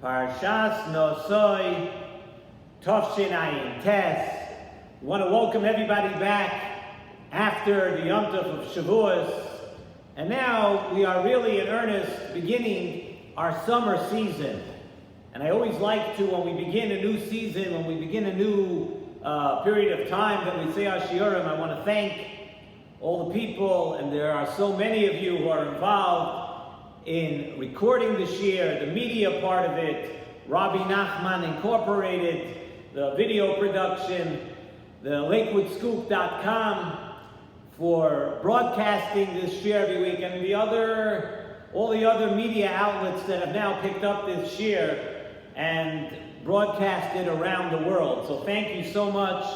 Parshas Nosoi, Tovshin Ayin Tes. We want to welcome everybody back after the Yom Tov of Shavuos. And now we are really in earnest beginning our summer season. And I always like to, when we begin a new season, when we begin a new period of time that we say our shiurim, I want to thank all the people, and there are so many of you who are involved in recording the shiur, the media part of it, Rabbi Nachman Incorporated, the video production, the LakewoodScoop.com for broadcasting this shiur every week, and all the other media outlets that have now picked up this shiur and broadcast it around the world. So thank you so much,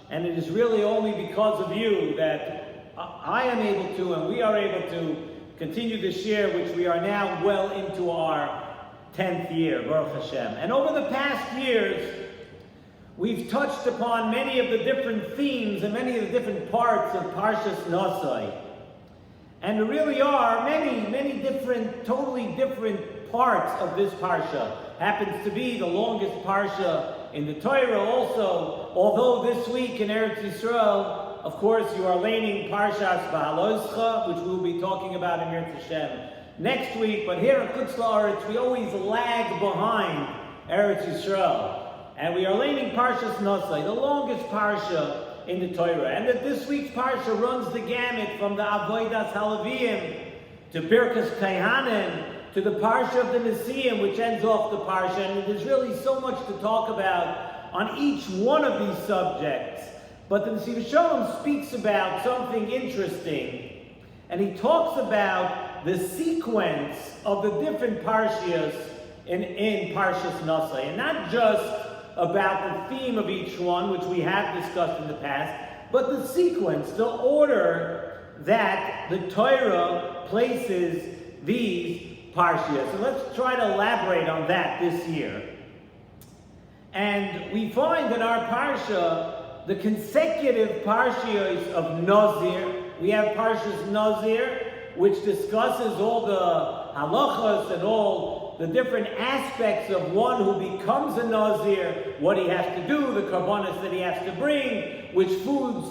and it is really only because of you that I am able to, and we are able to, continue this year, which we are now well into our 10th year, Baruch Hashem. And over the past years, we've touched upon many of the different themes and many of the different parts of Parshas Nosoi. And there really are many different, totally different parts of this Parsha. Happens to be the longest Parsha in the Torah also, although this week in Eretz Yisrael, of course, you are learning Parshas Ba'aloscha, which we will be talking about in Eretz Hashem next week. But here at Chutz La'aretz, we always lag behind Eretz Yisrael. And we are learning Parshas Nosoi, the longest Parsha in the Torah. And that this week's Parsha runs the gamut from the Avodas Halavim to Birkas Kaihanim to the Parsha of the Nesiim, which ends off the Parsha. And there's really so much to talk about on each one of these subjects. But the Nesivos Shalom speaks about something interesting, and he talks about the sequence of the different parshias in Parshas Nosoi, and not just about the theme of each one, which we have discussed in the past, but the sequence, the order that the Torah places these parshias. So let's try to elaborate on that this year. And we find in our parsha the consecutive parshios of Nazir. We have Parshas Nazir, which discusses all the halachas and all the different aspects of one who becomes a Nazir, what he has to do, the karbanos that he has to bring, which foods,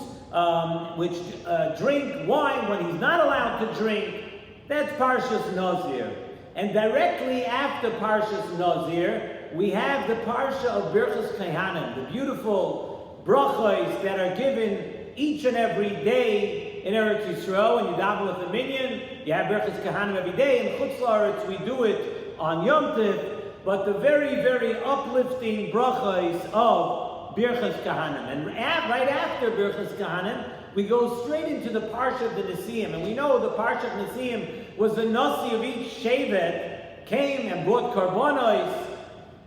drink wine when he's not allowed to drink. That's Parshas Nazir. And directly after Parshas Nazir, we have the Parsha of Birchas Kaihanim, the beautiful brachos that are given each and every day in Eretz Yisrael. When you daven with the minyan, you have Birchas Kaihanim every day. In Chutz La'aretz, we do it on Yom Tov, but the very, very uplifting brachos of Birchas Kaihanim. And right after Birchas Kaihanim, we go straight into the Parsha of the Nesiim. And we know the Parsha of Nesiim was the Nasi of each Shevet came and brought karbanos,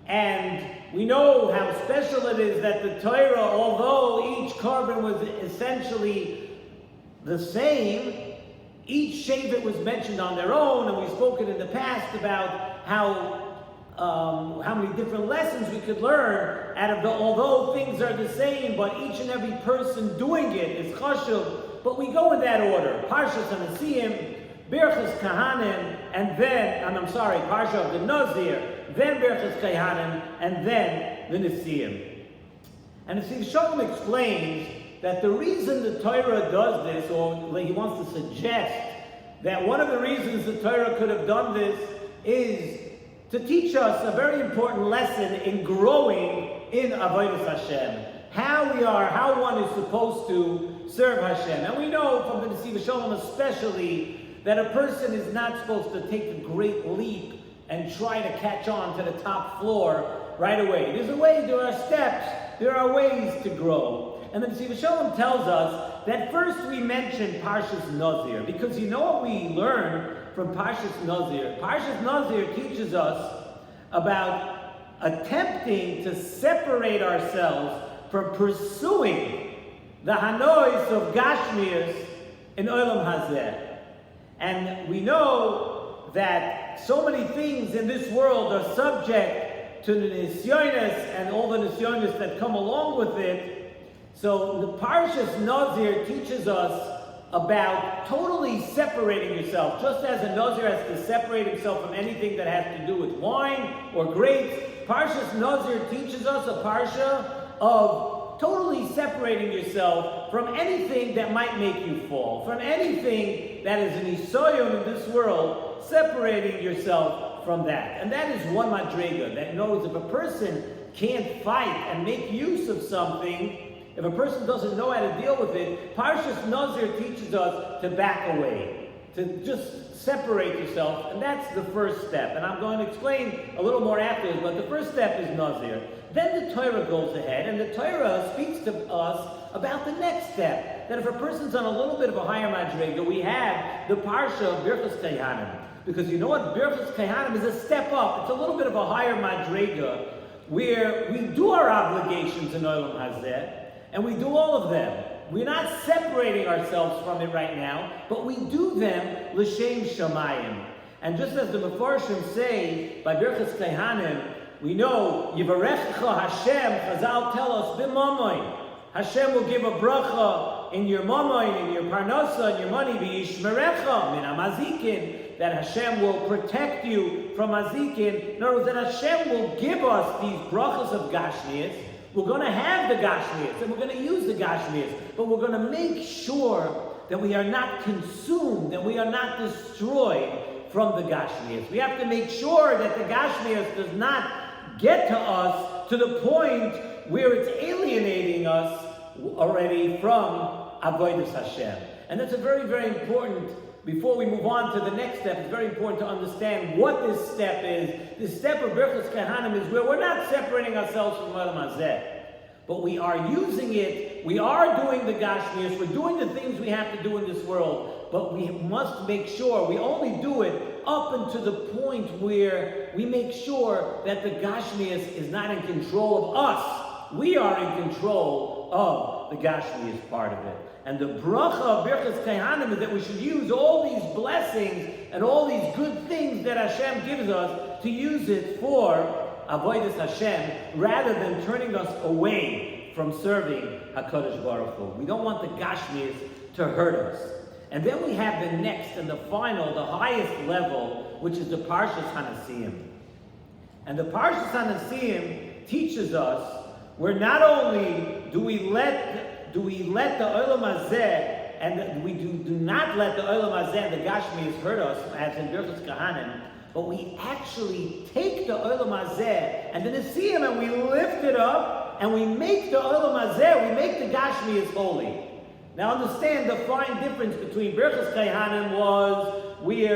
and we know how special it is that the Torah, although each carbon was essentially the same, each Shevet was mentioned on their own, and we've spoken in the past about how many different lessons we could learn out of although things are the same, but each and every person doing it is chashuv. But we go in that order: Parshas Nesiim, Birchas Kaihanim, and then, Parsha of the Nazir, then Birchas Kaihanim, and then the Nesiim. And the Nesivos Shalom explains that the reason the Torah does this, or he wants to suggest that one of the reasons the Torah could have done this is to teach us a very important lesson in growing in Avodas Hashem. How one is supposed to serve Hashem. And we know from the Nesivos Shalom especially that a person is not supposed to take a great leap and try to catch on to the top floor right away. There are steps, there are ways to grow. And the Nesivos Shalom tells us that first we mention Parshas Nazir, because you know what we learn from Parshas Nazir? Parshas Nazir teaches us about attempting to separate ourselves from pursuing the Hanois of Gashmias in Olam Hazeh. And we know that so many things in this world are subject to the nisyonos and all the nisyonos that come along with it. So the Parshas Nazir teaches us about totally separating yourself, just as a Nazir has to separate himself from anything that has to do with wine or grapes. Parshas Nazir teaches us a parsha of totally separating yourself from anything that might make you fall, from anything that is an isoyon in this world, separating yourself from that. And that is one madrega that knows if a person can't fight and make use of something, if a person doesn't know how to deal with it, Parshas Nazir teaches us to back away, to just separate yourself, and that's the first step. And I'm going to explain a little more afterwards, but the first step is Nazir. Then the Torah goes ahead, and the Torah speaks to us about the next step, that if a person's on a little bit of a higher madrega, we have the Parsha of Birchas Kohanim. Because you know what? Birchas Kohanim is a step up. It's a little bit of a higher madrega, where we do our obligations in Olam Hazeh, and we do all of them. We're not separating ourselves from it right now, but we do them l'shem shamayim. And just as the Mefarshim say by Birchas Kohanim, we know Yivarechecha Hashem. Chazal tell us b'mamoin. Hashem will give a bracha in your mamoin, in your parnasa, in your money. V'yishmerecha min hamazikin, that Hashem will protect you from mazikin. In other words, that Hashem will give us these brachas of gashmias. We're going to have the gashmias, and we're going to use the gashmias, but we're going to make sure that we are not consumed, that we are not destroyed from the gashmias. We have to make sure that the gashmias does not get to us to the point where it's alienating us already from avodas Hashem. And that's a very, very important. Before we move on to the next step, it's very important to understand what this step is. This step of Birchas Kohanim is where we're not separating ourselves from Olam Hazeh, but we are using it. We are doing the Gashmias. We're doing the things we have to do in this world, but we must make sure we only do it up until the point where we make sure that the Gashmias is not in control of us. We are in control of the Gashmias part of it. And the bracha of Birchas Kohanim is that we should use all these blessings and all these good things that Hashem gives us to use it for avodas Hashem, rather than turning us away from serving HaKadosh Baruch Hu. We don't want the Gashmias to hurt us. And then we have the next and the final, the highest level, which is the Parshas HaNesiim. And the Parshas HaNesiim teaches us where not only do we let the Olam Hazeh, and we do not let the Olam Hazeh and the Gashmias hurt us, as in Birchas Kohanim, but we actually take the Olam Hazeh and the Nesiim and we lift it up and we make the Olam Hazeh, we make the Gashmias holy. Now understand the fine difference between Birchas Kohanim was we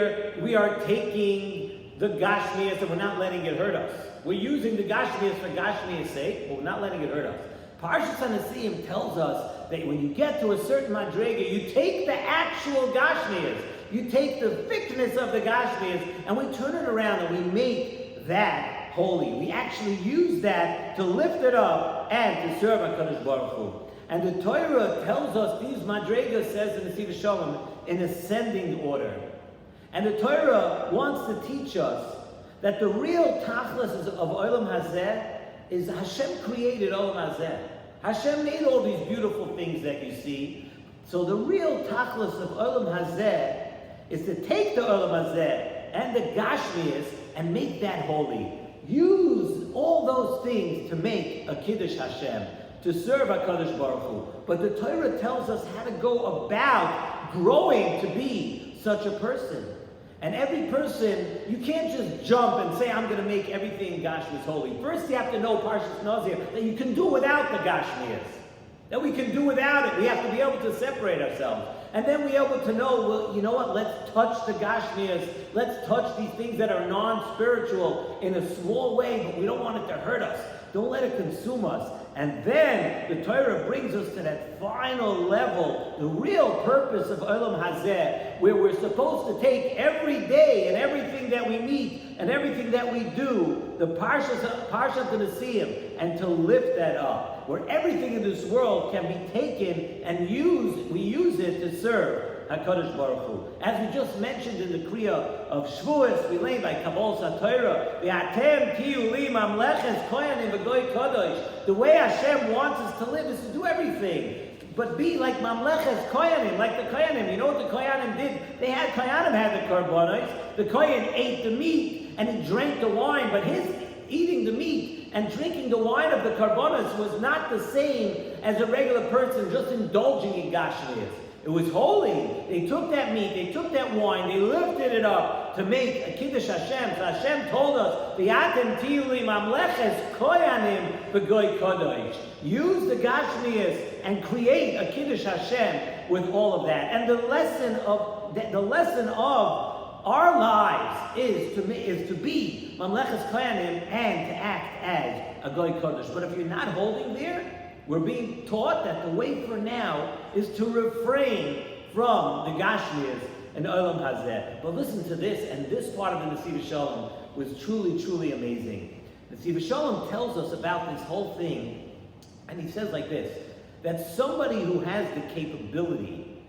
are taking the Gashmias and we're not letting it hurt us. We're using the Gashmias for Gashmias' sake, but we're not letting it hurt us. Parshas HaNesiim tells us that when you get to a certain madrega, you take the actual Gashmias, you take the thickness of the Gashmias, and we turn it around and we make that holy. We actually use that to lift it up and to serve HaKadosh Baruch Hu. And the Torah tells us these madregas, says in Nesivos Shalom, in ascending order. And the Torah wants to teach us that the real tachlis of Olam Hazeh is Hashem created Olam Hazeh. Hashem made all these beautiful things that you see. So the real tachlis of Olam Hazeh is to take the Olam Hazeh and the Gashmias and make that holy. Use all those things to make a Kiddush Hashem, to serve HaKadosh Baruch Hu. But the Torah tells us how to go about growing to be such a person. And every person, you can't just jump and say, I'm going to make everything Gashmias holy. First you have to know Parshas Nazir, that you can do without the Gashmias. That we can do without it. We have to be able to separate ourselves. And then we're able to know, well, you know what, let's touch the Gashmias. Let's touch these things that are non-spiritual in a small way, but we don't want it to hurt us. Don't let it consume us. And then the Torah brings us to that final level, the real purpose of Olam Hazeh, where we're supposed to take every day and everything that we meet and everything that we do, the Parsha to Nesiim, and to lift that up, where everything in this world can be taken and we use it to serve HaKadosh Baruch Hu. As we just mentioned in the Kriya of Shavuos, we learn by Kabbalah Satorah, V'atem tiyu li mamleches kohanim v'goy kadosh. The way Hashem wants us to live is to do everything. but be like Mamleches Koyanim, like the Koyanim. You know what the Koyanim did? Koyanim had the Karbonos. The Koyan ate the meat and he drank the wine, but his eating the meat and drinking the wine of the Karbonos was not the same as a regular person just indulging in Gashmias. It was holy. They took that meat, they took that wine, they lifted it up to make a Kiddush Hashem. So Hashem told us, V'yatem tiyuli mamleches koyanim v'goy kodosh. Use the Gashmias and create a Kiddush Hashem with all of that. And the lesson of our lives is to be mamleches koyanim and to act as a goy kodesh. But if you're not holding there, we're being taught that the way for now is to refrain from the Gashmias and Olam Hazeh. But listen to this, and this part of the Nesivos Shalom was truly, truly amazing. Nesivos Shalom tells us about this whole thing, and he says like this, that somebody who has the capability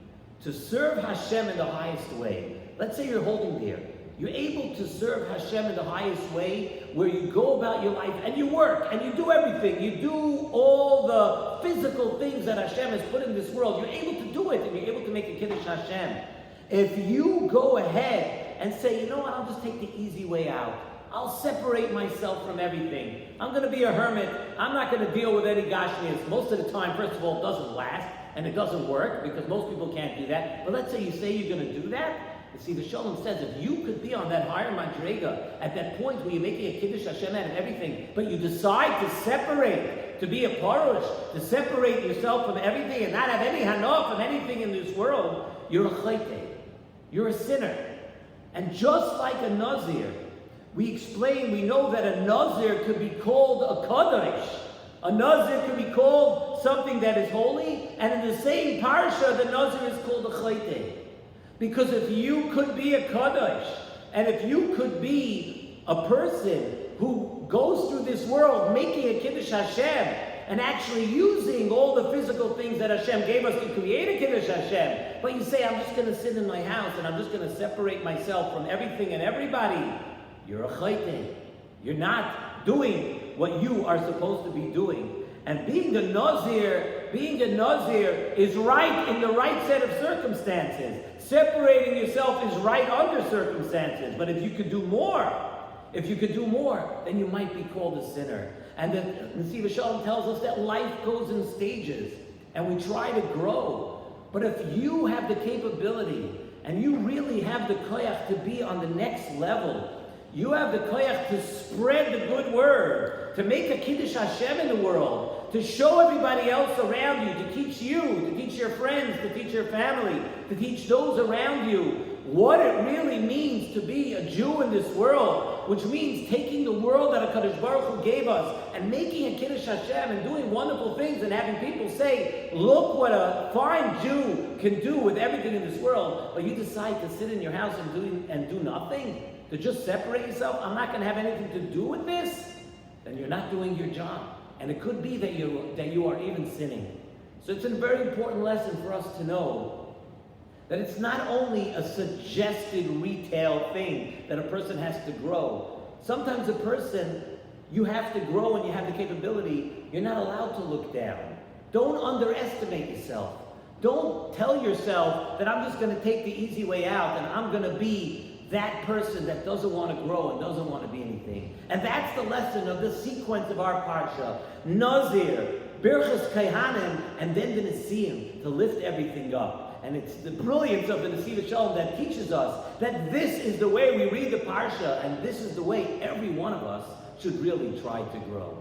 to serve Hashem in the highest way, let's say you're holding there, you're able to serve Hashem in the highest way, where you go about your life and you work and you do everything. You do all the physical things that Hashem has put in this world. You're able to do it and you're able to make a Kiddush Hashem. If you go ahead and say, you know what, I'll just take the easy way out. I'll separate myself from everything. I'm going to be a hermit. I'm not going to deal with any Gashmias. Most of the time, first of all, it doesn't last and it doesn't work because most people can't do that. But let's say you say you're going to do that. See, the Shalom says if you could be on that higher madrega at that point where you're making a Kiddush Hashem out of everything, but you decide to separate, to be a parush, to separate yourself from everything and not have any hana from anything in this world, you're a chayte. You're a sinner. And just like a Nazir, we know that a Nazir could be called a Kadosh. A Nazir could be called something that is holy, and in the same parsha, the Nazir is called a chayte. Because if you could be a Kadosh, and if you could be a person who goes through this world making a Kiddush Hashem, and actually using all the physical things that Hashem gave us to create a Kiddush Hashem, but you say, I'm just going to sit in my house, and I'm just going to separate myself from everything and everybody, you're a chayte. You're not doing what you are supposed to be doing. And being a Nazir is right in the right set of circumstances. Separating yourself is right under circumstances. But if you could do more, then you might be called a sinner. And the Nesivos Shalom tells us that life goes in stages, and we try to grow. But if you have the capability, and you really have the koyach to be on the next level, you have the koyach to spread the good word, to make a Kiddush Hashem in the world, to show everybody else around you, to teach your friends, to teach your family, to teach those around you what it really means to be a Jew in this world, which means taking the world that HaKadosh Baruch Hu gave us and making a Kiddush Hashem and doing wonderful things and having people say, look what a fine Jew can do with everything in this world, but you decide to sit in your house and do nothing, to just separate yourself, I'm not going to have anything to do with this, then you're not doing your job. And it could be that you are even sinning. So it's a very important lesson for us to know that it's not only a suggested retail thing that a person has to grow. Sometimes a person, you have to grow and you have the capability, you're not allowed to look down. Don't underestimate yourself. Don't tell yourself that I'm just going to take the easy way out and I'm going to be that person that doesn't want to grow and doesn't want to be anything. And that's the lesson of the sequence of our parsha. Nazir, Birchas Kaihanim, and then the Nesiim, to lift everything up. And it's the brilliance of the Nesivos Shalom that teaches us that this is the way we read the parsha, and this is the way every one of us should really try to grow.